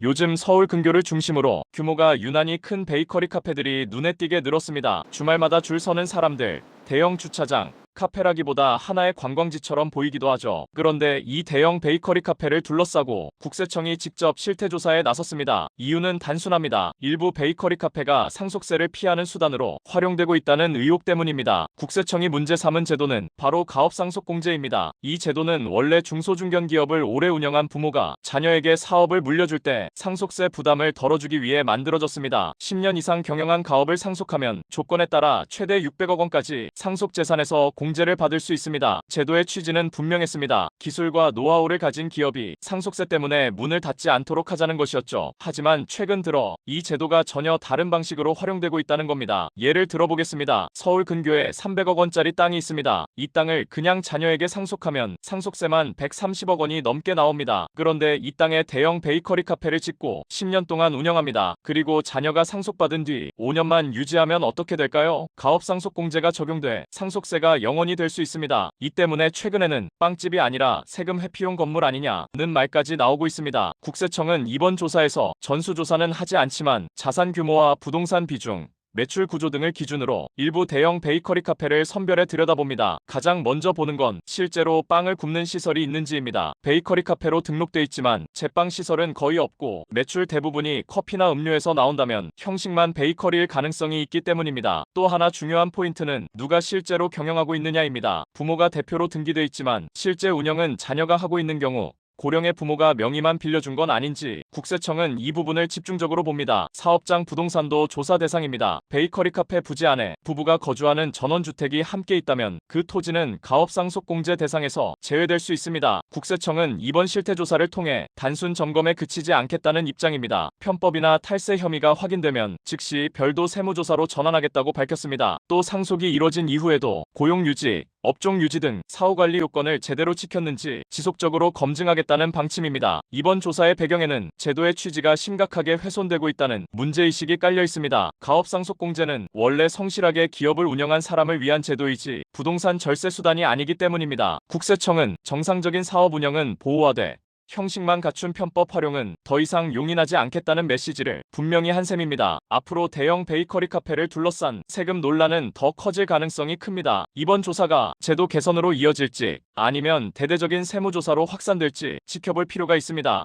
요즘 서울 근교를 중심으로 규모가 유난히 큰 베이커리 카페들이 눈에 띄게 늘었습니다. 주말마다 줄 서는 사람들, 대형 주차장, 카페라기보다 하나의 관광지처럼 보이기도 하죠. 그런데 이 대형 베이커리 카페를 둘러싸고 국세청이 직접 실태조사에 나섰습니다. 이유는 단순합니다. 일부 베이커리 카페가 상속세를 피하는 수단으로 활용되고 있다는 의혹 때문입니다. 국세청이 문제 삼은 제도는 바로 가업상속공제입니다. 이 제도는 원래 중소중견기업을 오래 운영한 부모가 자녀에게 사업을 물려줄 때 상속세 부담을 덜어주기 위해 만들어졌습니다. 10년 이상 경영한 가업을 상속하면 조건에 따라 최대 600억 원까지 상속재산에서 공제를 받을 수 있습니다. 제도의 취지는 분명했습니다. 기술과 노하우를 가진 기업이 상속세 때문에 문을 닫지 않도록 하자는 것이었죠. 하지만 최근 들어 이 제도가 전혀 다른 방식으로 활용되고 있다는 겁니다. 예를 들어보겠습니다. 서울 근교에 300억 원짜리 땅이 있습니다. 이 땅을 그냥 자녀에게 상속하면 상속세만 130억 원이 넘게 나옵니다. 그런데 이 땅에 대형 베이커리 카페를 짓고 10년 동안 운영합니다. 그리고 자녀가 상속받은 뒤 5년만 유지하면 어떻게 될까요? 가업상속공제가 적용돼 상속세가 영원이 될 수 있습니다. 이 때문에 최근에는 빵집이 아니라 세금 회피용 건물 아니냐는 말까지 나오고 있습니다. 국세청은 이번 조사에서 전수조사는 하지 않지만 자산 규모와 부동산 비중, 매출 구조 등을 기준으로 일부 대형 베이커리 카페를 선별해 들여다봅니다. 가장 먼저 보는 건 실제로 빵을 굽는 시설이 있는지입니다. 베이커리 카페로 등록돼 있지만 제빵 시설은 거의 없고 매출 대부분이 커피나 음료에서 나온다면 형식만 베이커리일 가능성이 있기 때문입니다. 또 하나 중요한 포인트는 누가 실제로 경영하고 있느냐입니다. 부모가 대표로 등기돼 있지만 실제 운영은 자녀가 하고 있는 경우 고령의 부모가 명의만 빌려준 건 아닌지 국세청은 이 부분을 집중적으로 봅니다. 사업장 부동산도 조사 대상입니다. 베이커리 카페 부지 안에 부부가 거주하는 전원주택이 함께 있다면 그 토지는 가업상속공제 대상에서 제외될 수 있습니다. 국세청은 이번 실태조사를 통해 단순 점검에 그치지 않겠다는 입장입니다. 편법이나 탈세 혐의가 확인되면 즉시 별도 세무조사로 전환하겠다고 밝혔습니다. 또 상속이 이뤄진 이후에도 고용유지, 업종유지 등 사후관리 요건을 제대로 지켰는지 지속적으로 검증하겠다는 방침입니다. 이번 조사의 배경에는 제도의 취지가 심각하게 훼손되고 있다는 문제의식이 깔려 있습니다. 가업상속공제는 원래 성실하게 기업을 운영한 사람을 위한 제도이지 부동산 절세 수단이 아니기 때문입니다. 국세청은 정상적인 사업 운영은 보호하되 형식만 갖춘 편법 활용은 더 이상 용인하지 않겠다는 메시지를 분명히 한 셈입니다. 앞으로 대형 베이커리 카페를 둘러싼 세금 논란은 더 커질 가능성이 큽니다. 이번 조사가 제도 개선으로 이어질지 아니면 대대적인 세무조사로 확산될지 지켜볼 필요가 있습니다.